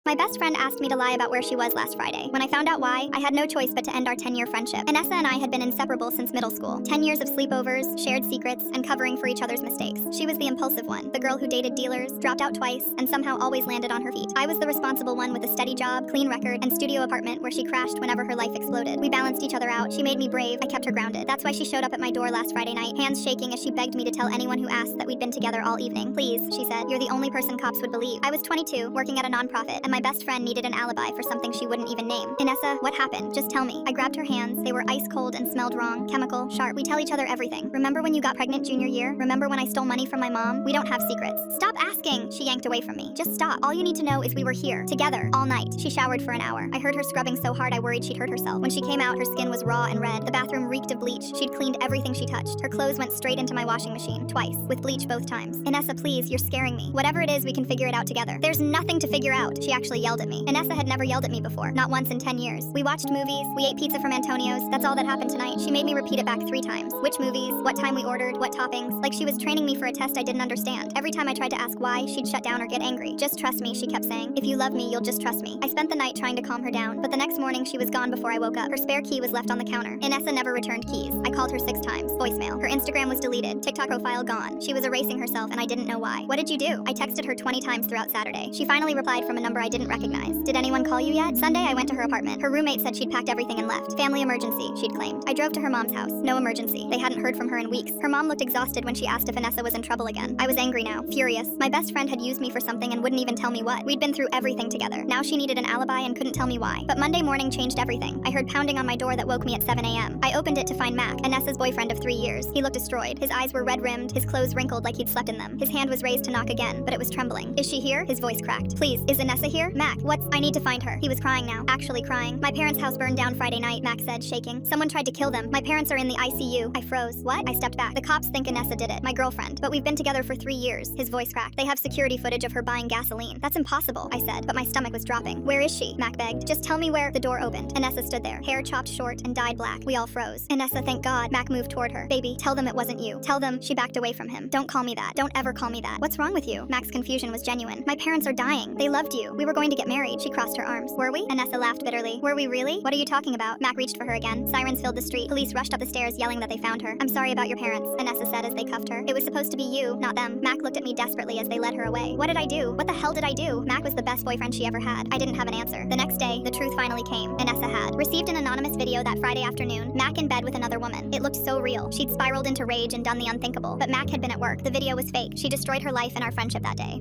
My best friend asked me to lie about where she was last Friday. When I found out why, I had no choice but to end our 10-year friendship. Inessa and I had been inseparable since middle school. 10 years of sleepovers, shared secrets, and covering for each other's mistakes. She was the impulsive one, the girl who dated dealers, dropped out twice, and somehow always landed on her feet. I was the responsible one with a steady job, clean record, and studio apartment where she crashed whenever her life exploded. We balanced each other out. She made me brave. I kept her grounded. That's why she showed up at my door last Friday night, hands shaking as she begged me to tell anyone who asked that we'd been together all evening. Please, she said, you're the only person cops would believe. I was 22, working at a nonprofit, and my best friend needed an alibi for something she wouldn't even name. Inessa, what happened? Just tell me. I grabbed her hands. They were ice cold and smelled wrong, chemical, sharp. We tell each other everything. Remember when you got pregnant junior year? Remember when I stole money from my mom? We don't have secrets. Stop asking! She yanked away from me. Just stop. All you need to know is we were here, together, all night. She showered for an hour. I heard her scrubbing so hard I worried she'd hurt herself. When she came out, her skin was raw and red. The bathroom reeked of bleach. She'd cleaned everything she touched. Her clothes went straight into my washing machine, twice, with bleach both times. Inessa, please, you're scaring me. Whatever it is, we can figure it out together. There's nothing to figure out. She actually yelled at me. Inessa had never yelled at me before, not once in 10 years. We watched movies, we ate pizza from Antonio's. That's all that happened tonight. She made me repeat it back 3 times. Which movies, what time we ordered, what toppings, like she was training me for a test I didn't understand. Every time I tried to ask why, she'd shut down or get angry. Just trust me, she kept saying. If you love me, you'll just trust me. I spent the night trying to calm her down, but the next morning she was gone before I woke up. Her spare key was left on the counter. Inessa never returned keys. I called her 6 times. Voicemail. Her Instagram was deleted. TikTok profile gone. She was erasing herself and I didn't know why. What did you do? I texted her 20 times throughout Saturday. She finally replied from a number I didn't recognize. Did anyone call you yet? Sunday I went to her apartment. Her roommate said she'd packed everything and left. Family emergency, she'd claimed. I drove to her mom's house. No emergency. They hadn't heard from her in weeks. Her mom looked exhausted when she asked if Inessa was in trouble again. I was angry now, furious. My best friend had used me for something and wouldn't even tell me what. We'd been through everything together. Now she needed an alibi and couldn't tell me why. But Monday morning changed everything. I heard pounding on my door that woke me at 7 a.m. I opened it to find Mac, Inessa's boyfriend of 3 years. He looked destroyed. His eyes were red-rimmed, his clothes wrinkled like he'd slept in them. His hand was raised to knock again, but it was trembling. Is she here? His voice cracked. Please, is Inessa here? Mac, I need to find her. He was crying now, actually crying. My parents' house burned down Friday night, Mac said, shaking. Someone tried to kill them. My parents are in the ICU. I froze. What? I stepped back. The cops think Inessa did it. My girlfriend. But we've been together for 3 years. His voice cracked. They have security footage of her buying gasoline. That's impossible, I said, but my stomach was dropping. Where is she? Mac begged. Just tell me where. The door opened. Inessa stood there, hair chopped short and dyed black. We all froze. Inessa, thank God. Mac moved toward her. Baby, tell them it wasn't you. Tell them. She backed away from him. Don't call me that. Don't ever call me that. What's wrong with you? Mac's confusion was genuine. My parents are dying. They loved you. We were going to get married. She crossed her arms. Were we? Inessa laughed bitterly. Were we really? What are you talking about? Mac reached for her again. Sirens filled the street. Police rushed up the stairs yelling that they found her. I'm sorry about your parents, Inessa said as they cuffed her. It was supposed to be you, not them. Mac looked at me desperately as they led her away. What did I do? What the hell did I do? Mac was the best boyfriend she ever had. I didn't have an answer. The next day, the truth finally came. Inessa had received an anonymous video that Friday afternoon, Mac in bed with another woman. It looked so real. She'd spiraled into rage and done the unthinkable, but Mac had been at work. The video was fake. She destroyed her life and our friendship that day.